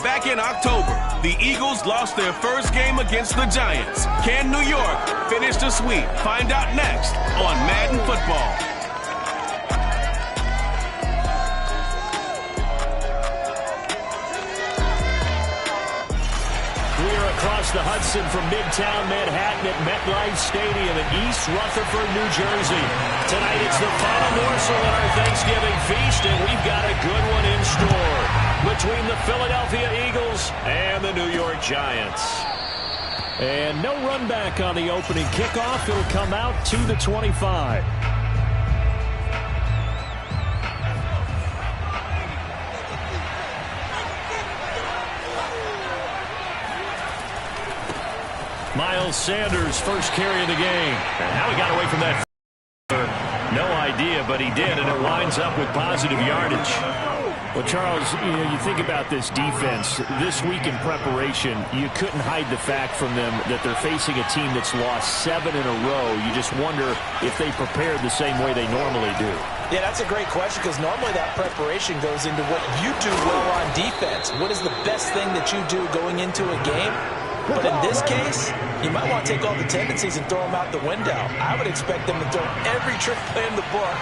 Back in October, the Eagles lost their first game against the Giants. Can New York finish the sweep? Find out next on Madden Football. We are across the Hudson from Midtown Manhattan at MetLife Stadium in East Rutherford, New Jersey. Tonight it's the final morsel in our Thanksgiving feast, and we've got a good one in store between the Philadelphia Eagles and the New York Giants. And no run back on the opening kickoff. It'll come out to the 25. Miles Sanders, first carry of the game. And how he got away from that, no idea, but he did, and it winds up with positive yardage. Well, Charles, you think about this defense. This week in preparation, you couldn't hide the fact from them that they're facing a team that's lost 7 in a row. You just wonder if they prepared the same way they normally do. Yeah, that's a great question, because normally that preparation goes into what you do well on defense. What is the best thing that you do going into a game? But in this case, you might want to take all the tendencies and throw them out the window. I would expect them to throw every trick play in the book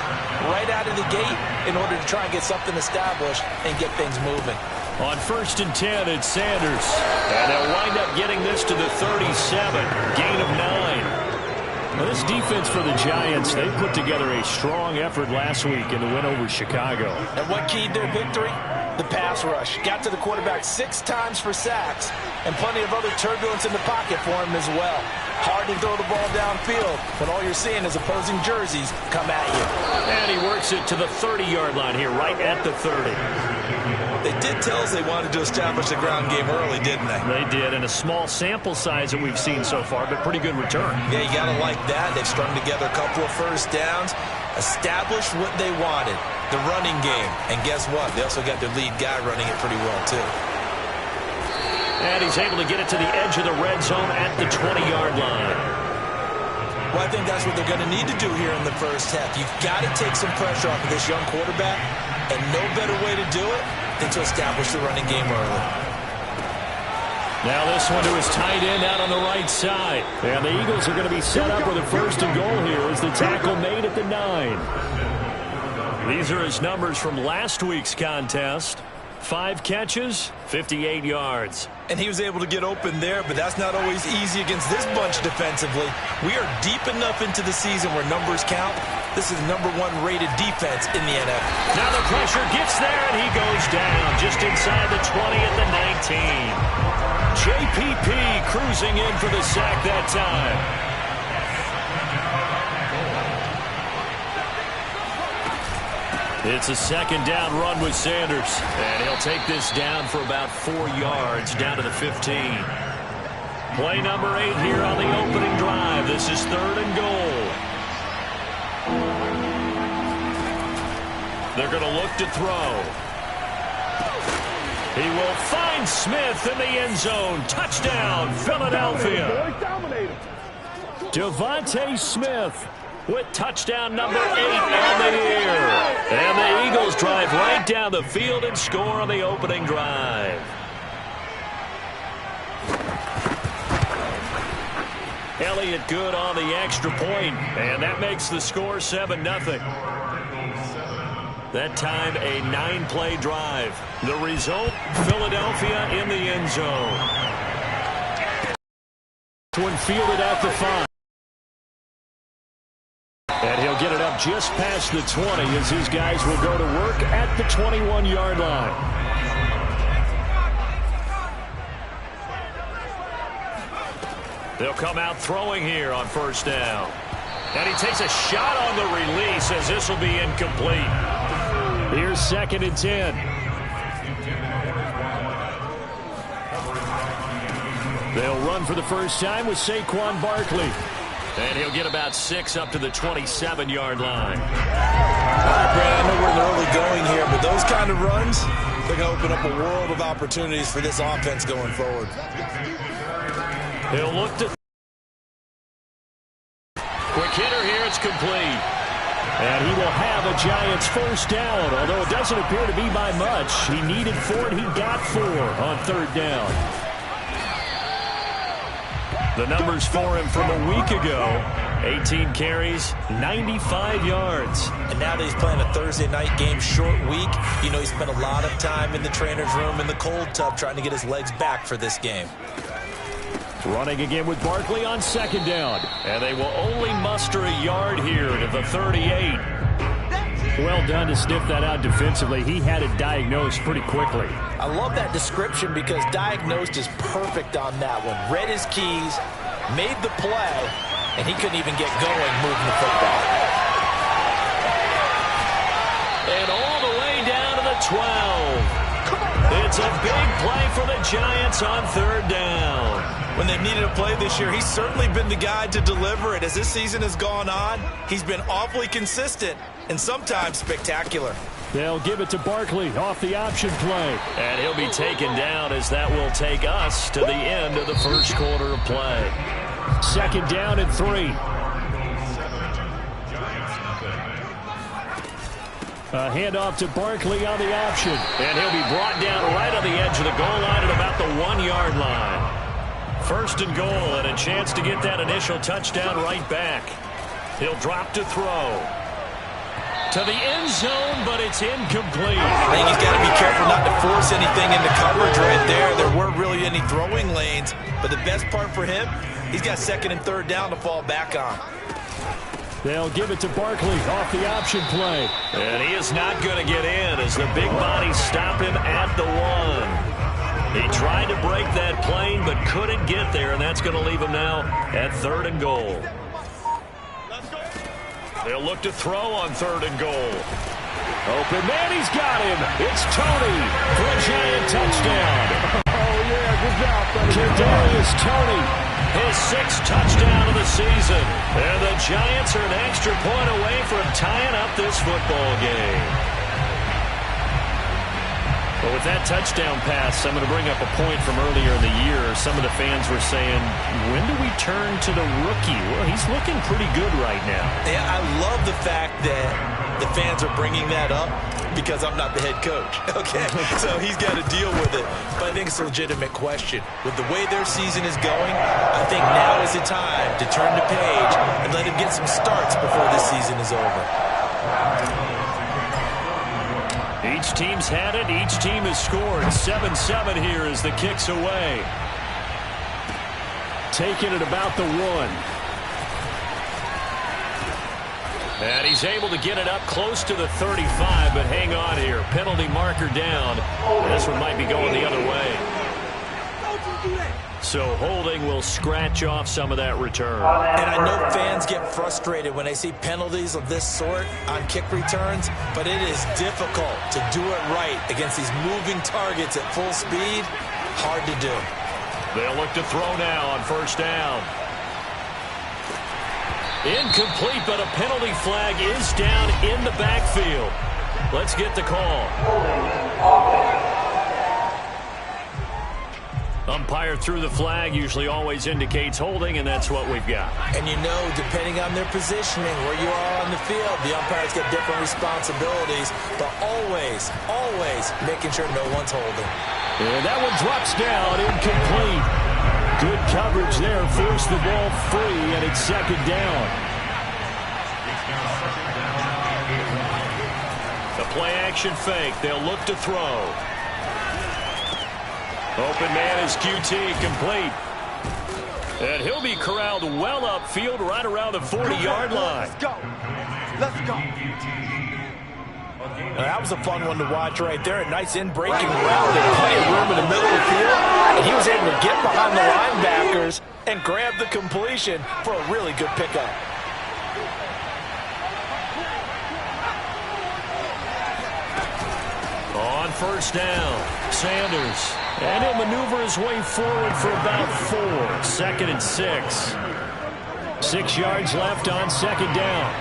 right out of the gate in order to try and get something established and get things moving. On 1st and 10, it's Sanders. And they'll wind up getting this to the 37. Gain of 9. Now, this defense for the Giants, they put together a strong effort last week in the win over Chicago. And what keyed their victory? The pass rush. Got to the quarterback 6 times for sacks, and plenty of other turbulence in the pocket for him as well. Hard to throw the ball downfield when all you're seeing is opposing jerseys come at you. And he works it to the 30-yard line here, right at the 30. They did tell us they wanted to establish the ground game early, didn't they? They did, and a small sample size that we've seen so far, but pretty good return. Yeah, you got to like that. They've strung together a couple of first downs, established what they wanted, the running game. And guess what? They also got their lead guy running it pretty well, too. And he's able to get it to the edge of the red zone at the 20-yard line. Well, I think that's what they're going to need to do here in the first half. You've got to take some pressure off of this young quarterback, and no better way to do it than to establish the running game early. Now this one to his tight end out on the right side. And the Eagles are going to be set up with a 1st and goal here as the tackle made at the 9. These are his numbers from last week's contest. 5 catches, 58 yards. And he was able to get open there, but that's not always easy against this bunch defensively. We are deep enough into the season where numbers count. This is the #1 rated defense in the NFL. Now the pressure gets there, and he goes down just inside the 20 at the 19. JPP cruising in for the sack that time. It's a 2nd down run with Sanders. And he'll take this down for about 4 yards down to the 15. Play number 8 here on the opening drive. This is 3rd and goal. They're going to look to throw. He will find Smith in the end zone. Touchdown, Philadelphia. Devontae Smith with touchdown number 8 on the year. And the Eagles drive right down the field and score on the opening drive. Elliott good on the extra point, and that makes the score 7-0. That time a 9-play drive. The result, Philadelphia in the end zone. One fielded at the 5. And he'll get it up just past the 20 as his guys will go to work at the 21-yard line. They'll come out throwing here on 1st down. And he takes a shot on the release as this will be incomplete. Here's 2nd and 10. They'll run for the first time with Saquon Barkley. And he'll get about 6 up to the 27-yard line. All right, Brad, I know we're in the early going here, but those kind of runs, they're going to open up a world of opportunities for this offense going forward. He'll look to... Quick hitter here, it's complete. And he will have a Giants first down, although it doesn't appear to be by much. He needed 4, and he got 4 on third down. The numbers for him from a week ago: 18 carries, 95 yards. And now that he's playing a Thursday night game, short week, you know he spent a lot of time in the trainer's room in the cold tub trying to get his legs back for this game. Running again with Barkley on second down. And they will only muster a yard here to the 38. Well done to sniff that out defensively. He had it diagnosed pretty quickly. I love that description because diagnosed is perfect on that one. Read his keys, made the play, and he couldn't even get going moving the football. And all the way down to the 12. It's a big play for the Giants on third down. When they've needed a play this year, he's certainly been the guy to deliver it. As this season has gone on, he's been awfully consistent and sometimes spectacular. They'll give it to Barkley off the option play. And he'll be taken down as that will take us to the end of the first quarter of play. Second down and 3. A handoff to Barkley on the option. And he'll be brought down right on the edge of the goal line at about the 1-yard line. First and goal, and a chance to get that initial touchdown right back. He'll drop to throw. To the end zone, but it's incomplete. I think he's got to be careful not to force anything into coverage right there. There weren't really any throwing lanes, but the best part for him, he's got second and third down to fall back on. They'll give it to Barkley off the option play. And he is not going to get in as the big bodies stop him at the 1. He tried to break that plane but couldn't get there, and that's going to leave him now at third and goal. They'll look to throw on third and goal. Open man, he's got him. It's Tony for a Giant touchdown. Oh, yeah, good job, buddy. Kadarius Toney, his 6th touchdown of the season. And the Giants are an extra point away from tying up this football game. But with that touchdown pass, I'm going to bring up a point from earlier in the year. Some of the fans were saying, when do we turn to the rookie? Well, he's looking pretty good right now. Yeah, I love the fact that the fans are bringing that up because I'm not the head coach. Okay, so he's got to deal with it. But I think it's a legitimate question. With the way their season is going, I think now is the time to turn the page and let him get some starts before this season is over. Each team's had it. Each team has scored. 7-7 here as the kick's away. Taking it about the 1. And he's able to get it up close to the 35, but hang on here. Penalty marker down. This one might be going the other way. So holding will scratch off some of that return. And I know fans get frustrated when they see penalties of this sort on kick returns, but it is difficult to do it right against these moving targets at full speed. Hard to do. They'll look to throw now on first down. Incomplete, but a penalty flag is down in the backfield. Let's get the call. Umpire threw the flag, usually always indicates holding, and that's what we've got. And you know, depending on their positioning, where you are on the field, the umpires get different responsibilities, but always, always making sure no one's holding. And that one drops down, incomplete. Good coverage there, forced the ball free, and it's second down. The play-action fake, they'll look to throw. Open man is QT, complete. And he'll be corralled well upfield right around the 40-yard line. Let's go. Let's go. That was a fun one to watch right there. A nice in-breaking route. There's plenty of room in the middle of the field. And he was able to get behind the linebackers and grab the completion for a really good pickup. On first down, Sanders. And he'll maneuver his way forward for about 4. 2nd and 6. 6 yards left on second down.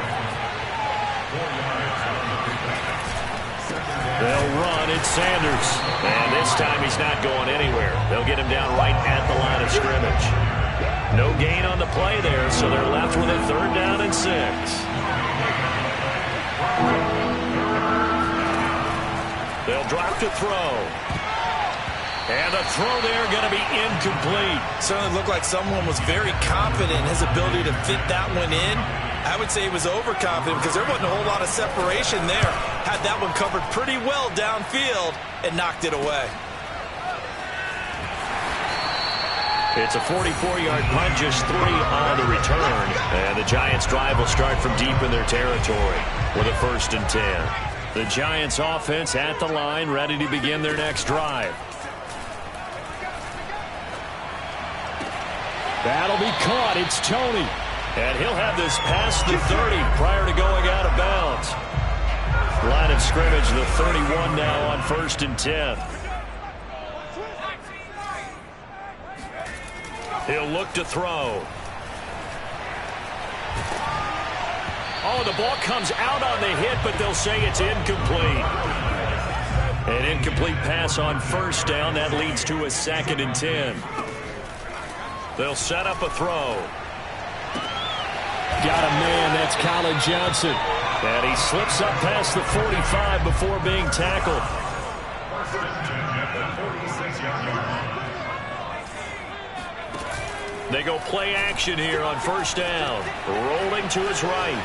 They'll run. It's Sanders. And this time he's not going anywhere. They'll get him down right at the line of scrimmage. No gain on the play there, so they're left with a 3rd down and 6. They'll drop to throw. And the throw there going to be incomplete. Certainly looked like someone was very confident in his ability to fit that one in. I would say he was overconfident because there wasn't a whole lot of separation there. Had that one covered pretty well downfield and knocked it away. It's a 44-yard punt, just 3 on the return. And the Giants' drive will start from deep in their territory with a 1st and 10. The Giants' offense at the line, ready to begin their next drive. That'll be caught. It's Tony. And he'll have this past the 30 prior to going out of bounds. Line of scrimmage, the 31 now on 1st and 10. He'll look to throw. Oh, the ball comes out on the hit, but they'll say it's incomplete. An incomplete pass on 1st down. That leads to a 2nd and 10. They'll set up a throw. Got a man. That's Colin Johnson. And he slips up past the 45 before being tackled. They go play action here on 1st down. Rolling to his right.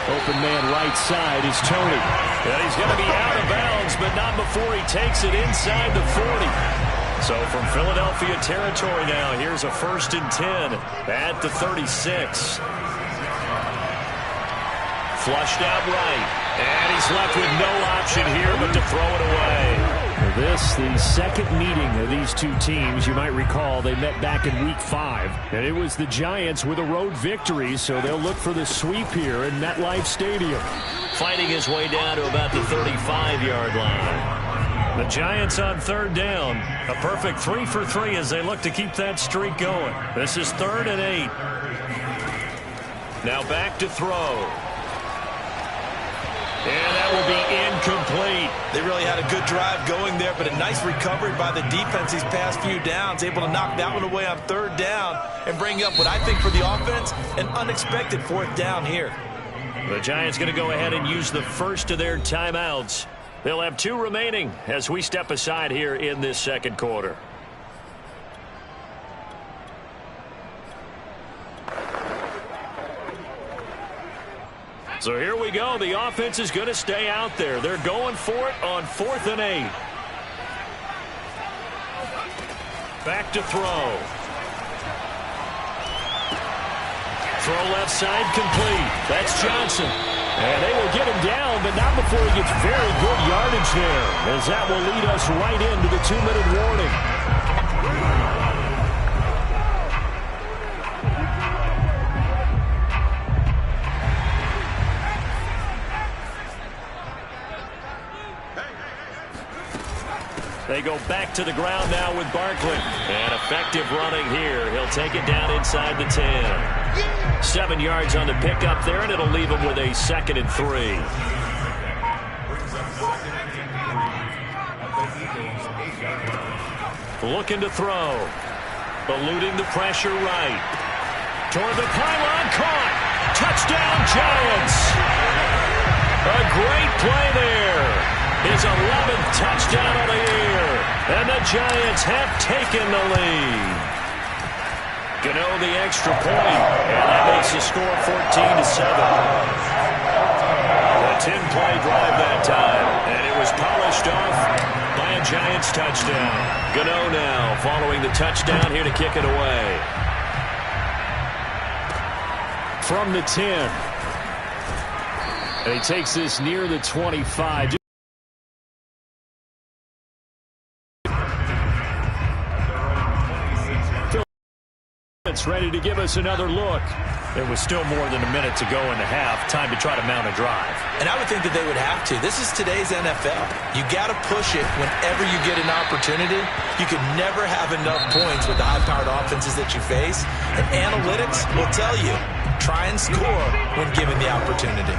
Open man right side is Tony. And he's going to be out of bounds, but not before he takes it inside the 40. So from Philadelphia territory now, here's a 1st and 10 at the 36. Flushed out right. And he's left with no option here but to throw it away. This, the second meeting of these two teams. You might recall they met back in Week 5. And it was the Giants with a road victory, so they'll look for the sweep here in MetLife Stadium. Fighting his way down to about the 35-yard line. The Giants on 3rd down. A perfect 3 for 3 as they look to keep that streak going. This is 3rd and 8. Now back to throw. And that will be incomplete. They really had a good drive going there, but a nice recovery by the defense these past few downs, able to knock that one away on 3rd down and bring up what I think for the offense, an unexpected 4th down here. The Giants going to go ahead and use the first of their timeouts. They'll have 2 remaining as we step aside here in this 2nd quarter. So here we go. The offense is going to stay out there. They're going for it on 4th and 8. Back to throw. Throw left side complete. That's Johnson. And they will get him down, but not before he gets very good yardage there, as that will lead us right into the 2-minute warning. They go back to the ground now with Barkley. And effective running here. He'll take it down inside the 10. 7 yards on the pickup there, and it'll leave him with a 2nd and 3. Looking to throw. Eluding the pressure right. Toward the pylon, caught. Touchdown, Giants. A great play there. His 11th touchdown of the year. And the Giants have taken the lead. Gano the extra point. And that makes the score 14-7. A 10-play drive that time. And it was polished off by a Giants touchdown. Gano now following the touchdown here to kick it away. From the 10. And he takes this near the 25. Ready to give us another look. There was still more than a minute to go in the half. Time to try to mount a drive. And I would think that they would have to. This is today's NFL. You got to push it whenever you get an opportunity. You can never have enough points with the high-powered offenses that you face. And analytics will tell you, try and score when given the opportunity.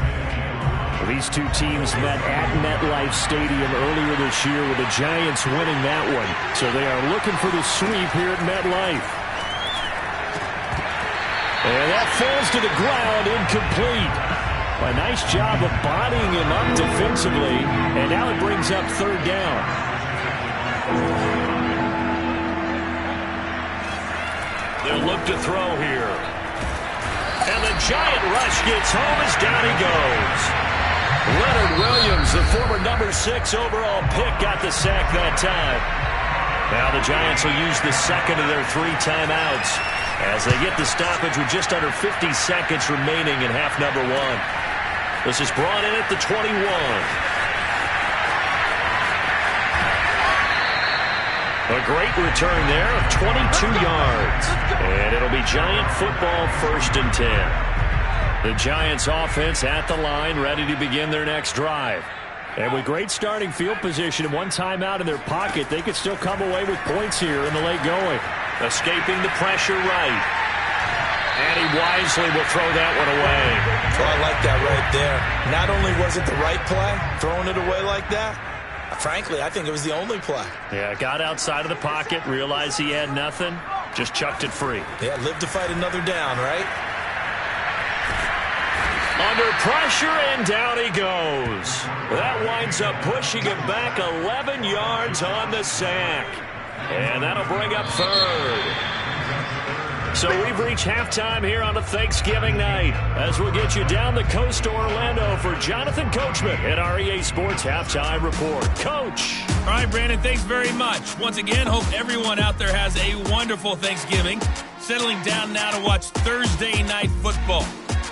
These two teams met at MetLife Stadium earlier this year with the Giants winning that one. So they are looking for the sweep here at MetLife. And that falls to the ground, incomplete. A nice job of bodying him up defensively, and now it brings up third down. They'll look to throw here. And the giant rush gets home as down he goes. Leonard Williams, the former number 6 overall pick, got the sack that time. Now the Giants will use the second of their 3 timeouts as they get the stoppage with just under 50 seconds remaining in half number 1. This is brought in at the 21. A great return there of 22 yards. And it'll be Giant football, 1st and 10. The Giants offense at the line, ready to begin their next drive. And with great starting field position and 1 timeout in their pocket, they could still come away with points here in the late going. Escaping the pressure right. And he wisely will throw that one away. Oh, I like that right there. Not only was it the right play, throwing it away like that, frankly, I think it was the only play. Yeah, got outside of the pocket, realized he had nothing, just chucked it free. Yeah, live to fight another down, right? Under pressure, and down he goes. That winds up pushing him back 11 yards on the sack. And that'll bring up third. So we've reached halftime here on a Thanksgiving night as we'll get you down the coast to Orlando for Jonathan Coachman at our EA Sports Halftime Report. Coach. All right, Brandon, thanks very much. Once again, hope everyone out there has a wonderful Thanksgiving. Settling down now to watch Thursday Night Football.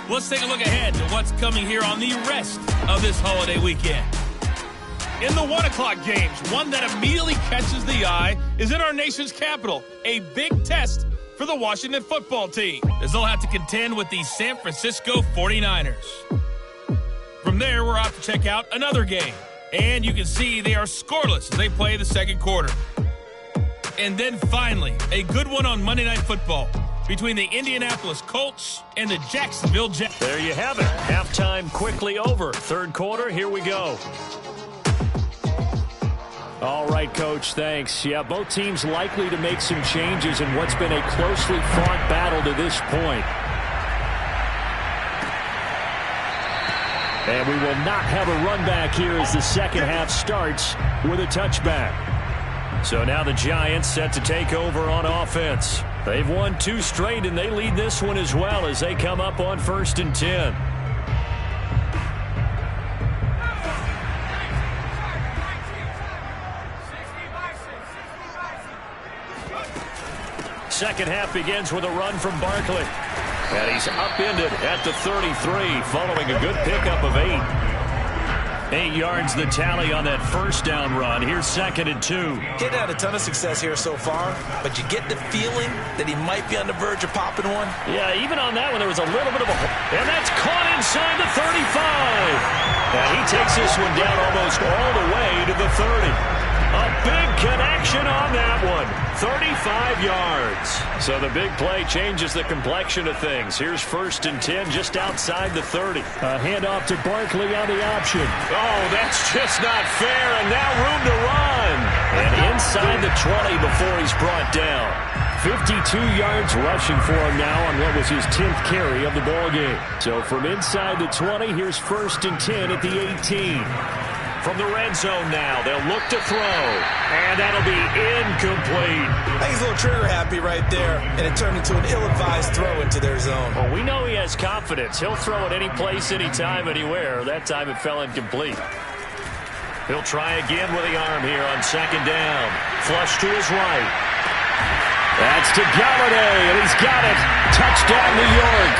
Let's take a look ahead to what's coming here on the rest of this holiday weekend. In the 1 o'clock games, one that immediately catches the eye is in our nation's capital, a big test for the Washington football team, as they'll have to contend with the San Francisco 49ers. From there, we're off to check out another game, and you can see they are scoreless as they play the second quarter. And then finally, a good one on Monday Night Football between the Indianapolis Colts and the Jacksonville Jaguars. There you have it. Halftime quickly over. Third quarter, here we go. All right, Coach, thanks. Yeah, both teams likely to make some changes in what's been a closely fought battle to this point. And we will not have a run back here as the second half starts with a touchback. So now the Giants set to take over on offense. They've won 2 straight, and they lead this one as well as they come up on 1st and 10. Second half begins with a run from Barkley. And he's upended at the 33 following a good pickup of 8. 8 yards the tally on that first down run. Here's 2nd and 2. Getting had a ton of success here so far, but you get the feeling that he might be on the verge of popping one. Yeah, even on that one, there was a little bit of a... And that's caught inside the 35. And he takes this one down almost all the way to the 30. A big connection on that one. 35 yards. So the big play changes the complexion of things. Here's 1st and 10 just outside the 30. A handoff to Barkley on the option. Oh, that's just not fair, and now room to run. And inside the 20 before he's brought down. 52 yards rushing for him now on what was his 10th carry of the ballgame. So from inside the 20, here's 1st and 10 at the 18. From the red zone now, they'll look to throw, and that'll be incomplete. I think he's a little trigger happy right there, and it turned into an ill-advised throw into their zone. Well, we know he has confidence. He'll throw it any place, anytime, anywhere. That time it fell incomplete. He'll try again with the arm here on 2nd down. Flush to his right. That's to Galladay, and he's got it. Touchdown, New York.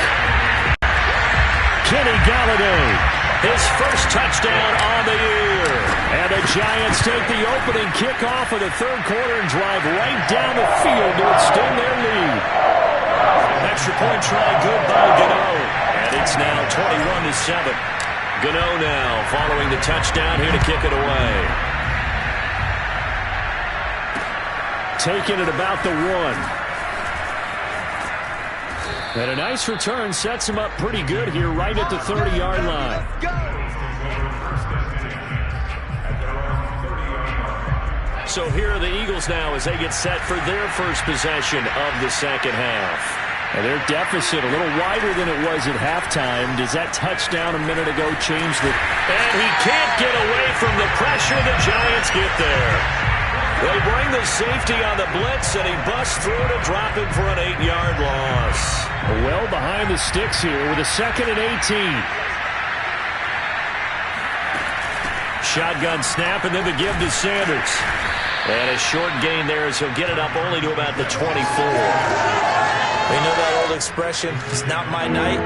Kenny Galladay. His first touchdown on the year. And the Giants take the opening kickoff of the third quarter and drive right down the field to extend their lead. Extra point try good by Gano. And it's now 21-7. Gano now following the touchdown here to kick it away. Taking it about the 1. And a nice return sets him up pretty good here right at the 30-yard line. So here are the Eagles now as they get set for their first possession of the second half. And their deficit a little wider than it was at halftime. Does that touchdown a minute ago change the... And he can't get away from the pressure. The Giants get there. They bring the safety on the blitz, and he busts through to drop him for an 8-yard loss. Well behind the sticks here with a 2nd and 18. Shotgun snap, and then the give to Sanders. And a short gain there as he'll get it up only to about the 24. We know that old expression, it's not my night.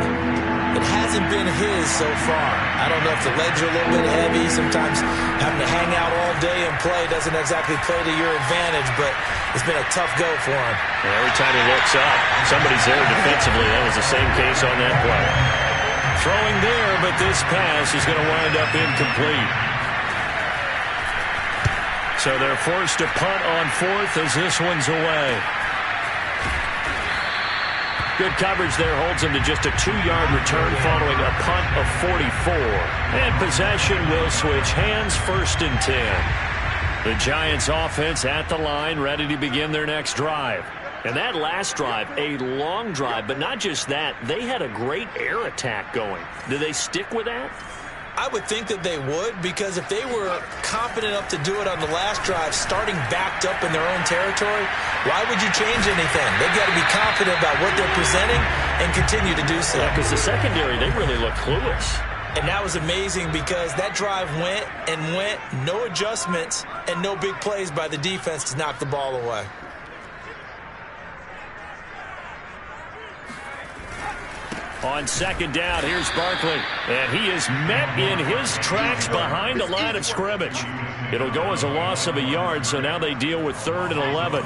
It hasn't been his so far. I don't know if the legs are a little bit heavy. Sometimes having to hang out all day and play doesn't exactly play to your advantage, but it's been a tough go for him. And every time he looks up, somebody's there defensively. That was the same case on that play. Throwing there, but this pass is going to wind up incomplete. So they're forced to punt on 4th as this one's away. Good coverage there holds him to just a 2-yard return following a punt of 44. And possession will switch hands, 1st and 10. The Giants offense at the line, ready to begin their next drive. And that last drive, a long drive, but not just that. They had a great air attack going. Do they stick with that? I would think that they would, because if they were confident enough to do it on the last drive, starting backed up in their own territory, why would you change anything? They've got to be confident about what they're presenting and continue to do so. Yeah, because the secondary, they really look clueless. And that was amazing because that drive went and went, no adjustments, and no big plays by the defense to knock the ball away. On 2nd down, here's Barkley. And he is met in his tracks behind the line of scrimmage. It'll go as a loss of a yard, so now they deal with 3rd and 11.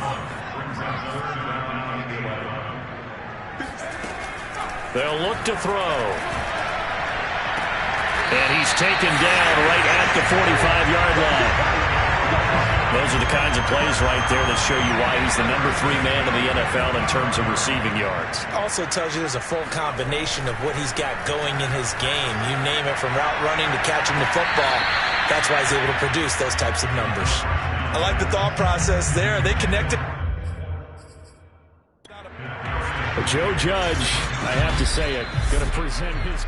They'll look to throw. And he's taken down right at the 45-yard line. Those are the kinds of plays right there that show you why he's the number 3 man in the NFL in terms of receiving yards. Also tells you there's a full combination of what he's got going in his game. You name it, from route running to catching the football. That's why he's able to produce those types of numbers. I like the thought process there. They connected. Joe Judge, I have to say it, going to present his...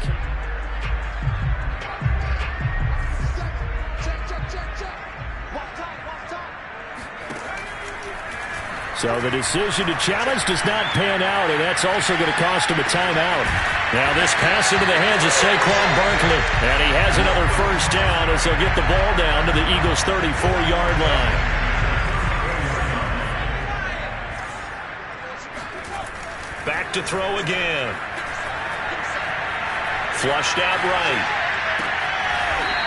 So the decision to challenge does not pan out, and that's also going to cost him a timeout. Now this pass into the hands of Saquon Barkley, and he has another 1st down as they'll get the ball down to the Eagles' 34-yard line. Back to throw again. Flushed out right.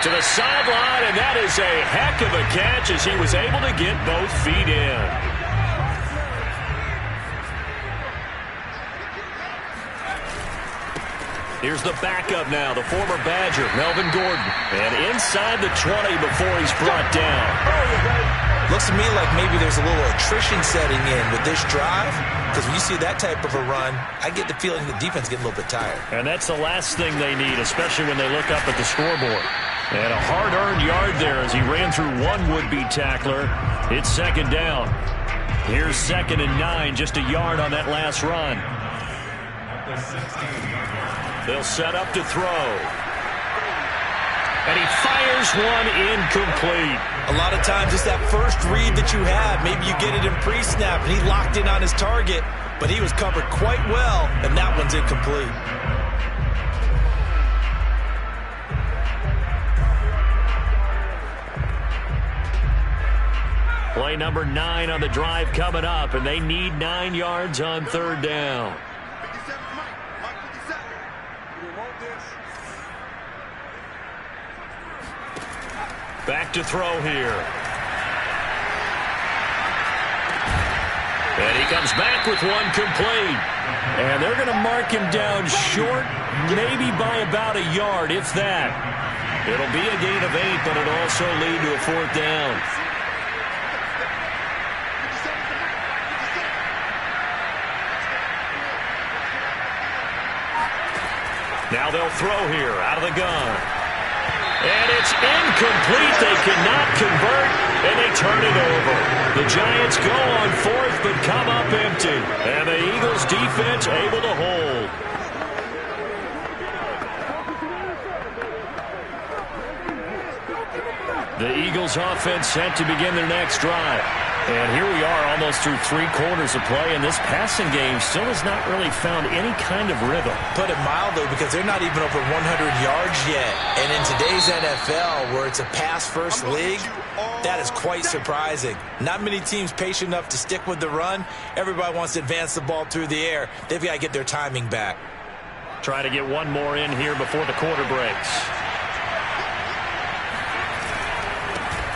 To the sideline, and that is a heck of a catch as he was able to get both feet in. Here's the backup now, the former Badger, Melvin Gordon. And inside the 20 before he's brought down. Looks to me like maybe there's a little attrition setting in with this drive, because when you see that type of a run, I get the feeling the defense getting a little bit tired. And that's the last thing they need, especially when they look up at the scoreboard. And a hard-earned yard there as he ran through one would-be tackler. It's 2nd down. Here's 2nd and 9, just a yard on that last run. They'll set up to throw. And he fires one incomplete. A lot of times it's that first read that you have. Maybe you get it in pre-snap, and he locked in on his target, but he was covered quite well, and that one's incomplete. Play number 9 on the drive coming up, and they need 9 yards on 3rd down. Back to throw here. And he comes back with one complete. And they're going to mark him down short, maybe by about a yard, if that. It'll be a gain of 8, but it'll also lead to a 4th down. Now they'll throw here out of the gun. And it's incomplete. They cannot convert, and they turn it over. The Giants go on 4th, but come up empty. And the Eagles defense defense able to hold. The Eagles offense set to begin their next drive. And here we are almost through 3 quarters of play, and this passing game still has not really found any kind of rhythm. Put it mildly, because they're not even over 100 yards yet. And in today's NFL, where it's a pass-first league, that is quite surprising. Not many teams patient enough to stick with the run. Everybody wants to advance the ball through the air. They've got to get their timing back. Try to get one more in here before the quarter breaks.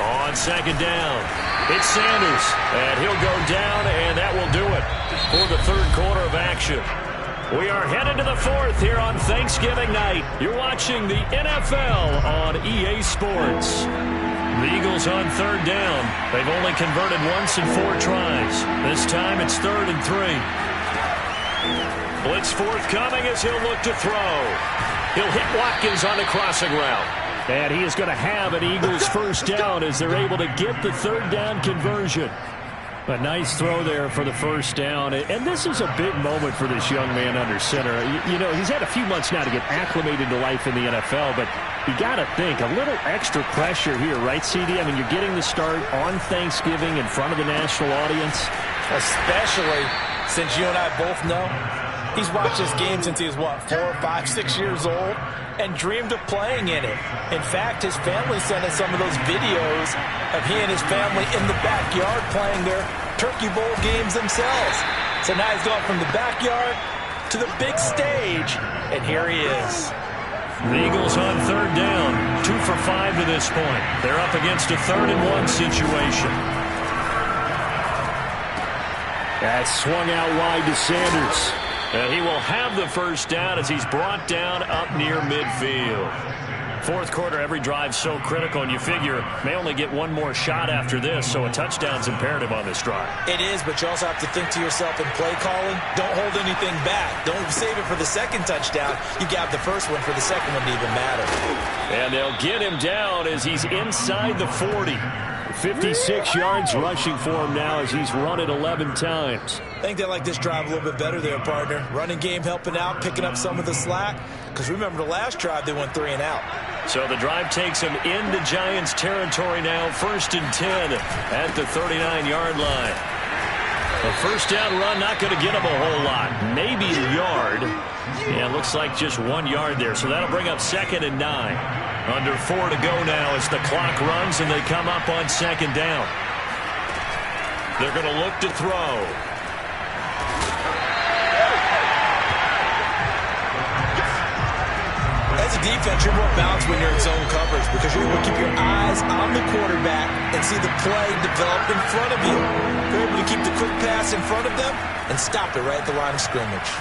On second down, it's Sanders, and he'll go down, and that will do it for the third quarter of action. We are headed to the fourth here on Thanksgiving night. You're watching the NFL on EA Sports. The Eagles on third down. They've only converted once in 4 tries. This time it's 3rd and 3. Blitz forthcoming as he'll look to throw. He'll hit Watkins on the crossing route. And he is going to have an Eagles first down as they're able to get the third down conversion. A nice throw there for the first down. And this is a big moment for this young man under center. You know, he's had a few months now to get acclimated to life in the NFL, but you got to think a little extra pressure here, right, CD? I mean, you're getting the start on Thanksgiving in front of the national audience. Especially since you and I both know he's watched this game since he was, what, 4, 5, 6 years old, and dreamed of playing in it. In fact, his family sent us some of those videos of he and his family in the backyard playing their Turkey Bowl games themselves. So now he's gone from the backyard to the big stage, and here he is. The Eagles on third down, 2 for 5 to this point. They're up against a 3rd and 1 situation. That's swung out wide to Sanders. And he will have the first down as he's brought down up near midfield. Fourth quarter, every drive so critical, and you figure may only get one more shot after this, so a touchdown's imperative on this drive. It is, but you also have to think to yourself in play calling, don't hold anything back. Don't save it for the second touchdown. You got the first one for the second one to even matter. And they'll get him down as he's inside the 40. 56 yards rushing for him now as he's run it 11 times. I think they like this drive a little bit better there, partner. Running game helping out, picking up some of the slack. Because remember the last drive, they went 3 and out. So the drive takes him into Giants territory now. 1st and 10 at the 39-yard line. A first down run, not going to get him a whole lot. Maybe a yard. Yeah, looks like just 1 yard there. So that'll bring up 2nd and 9. Under 4 to go now as the clock runs and they come up on 2nd down. They're going to look to throw. As a defense, you're more balanced when you're in zone coverage because you're able to keep your eyes on the quarterback and see the play develop in front of you. You're able to keep the quick pass in front of them and stop it right at the line of scrimmage.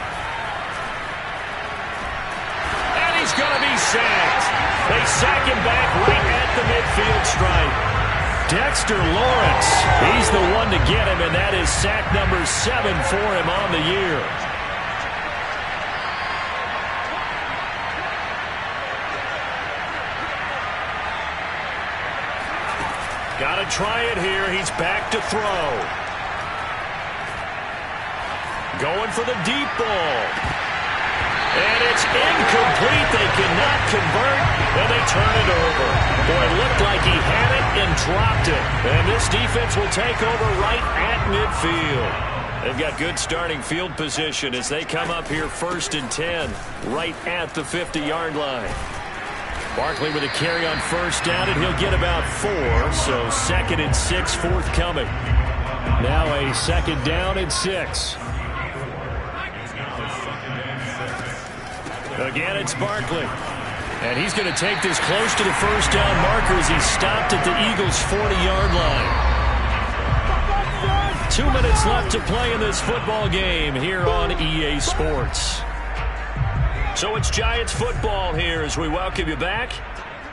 And he's going to be sacked. They sack him back right at the midfield stripe. Dexter Lawrence, he's the one to get him, and that is sack number 7 for him on the year. Got to try it here. He's back to throw. Going for the deep ball. And it's incomplete. They cannot convert, and they turn it over. Boy, it looked like he had it and dropped it. And this defense will take over right at midfield. They've got good starting field position as they come up here 1st and 10, right at the 50-yard line. Barkley with a carry on first down, and he'll get about 4, so 2nd and 6 forthcoming. Now a 2nd down and 6. Again, it's Barkley. And he's going to take this close to the first down marker as he's stopped at the Eagles' 40-yard line. 2 minutes left to play in this football game here on EA Sports. So it's Giants football here as we welcome you back.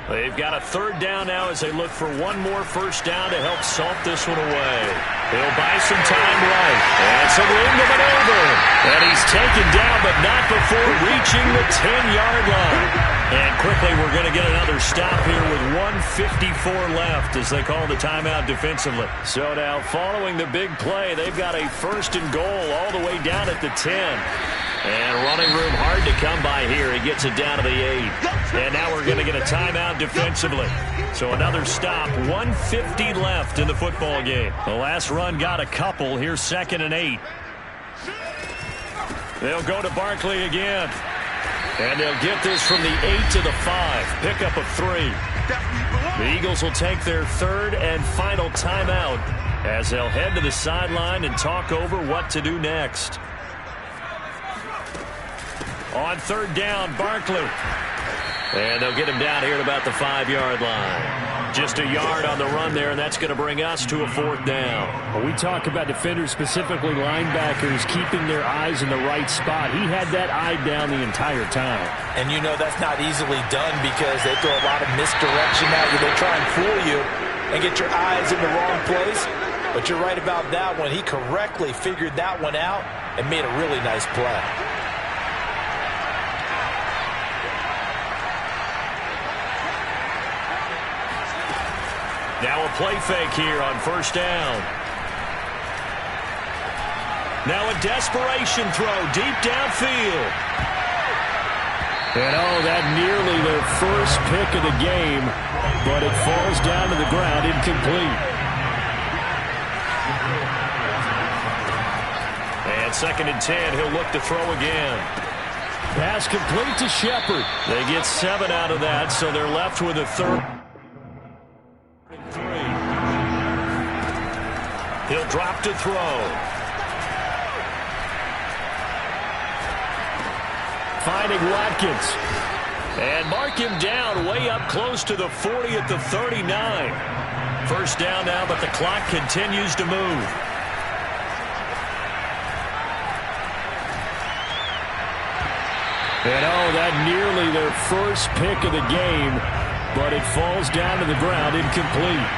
They've got a 3rd down now as they look for one more first down to help salt this one away. He'll buy some time right. And some room to maneuver. And he's taken down, but not before reaching the 10-yard line. And quickly, we're going to get another stop here with 1:54 left as they call the timeout defensively. So now, following the big play, they've got a 1st and goal all the way down at the 10. And running room hard to come by here. He gets it down to the 8. And now we're going to get a timeout defensively. So another stop, 1:50 left in the football game. The last run got a couple. Here's 2nd and 8. They'll go to Barkley again. And they'll get this from the 8 to the 5. Pickup of 3. The Eagles will take their 3rd and final timeout as they'll head to the sideline and talk over what to do next. On 3rd down, Barkley. And they'll get him down here at about the 5-yard line. Just a yard on the run there, and that's going to bring us to a 4th down. When we talk about defenders, specifically linebackers, keeping their eyes in the right spot. He had that eye down the entire time. And you know that's not easily done because they throw a lot of misdirection at you. They try and fool you and get your eyes in the wrong place. But you're right about that one. He correctly figured that one out and made a really nice play. Now a play fake here on 1st down. Now a desperation throw deep downfield. And that nearly their first pick of the game, but it falls down to the ground incomplete. And 2nd and 10, he'll look to throw again. Pass complete to Shepard. They get 7 out of that, so they're left with a 3rd. He'll drop to throw. Finding Watkins. And mark him down way up close to the 40 at the 39. 1st down now, but the clock continues to move. And that nearly their first pick of the game, but it falls down to the ground incomplete.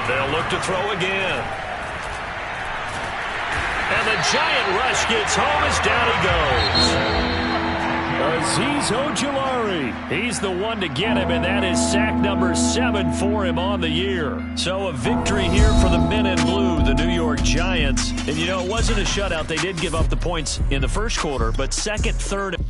They'll look to throw again. And the giant rush gets home as down he goes. Azeez Ojulari. He's the one to get him, and that is sack number 7 for him on the year. So a victory here for the men in blue, the New York Giants. And, you know, it wasn't a shutout. They did give up the points in the 1st quarter, but 2nd, 3rd...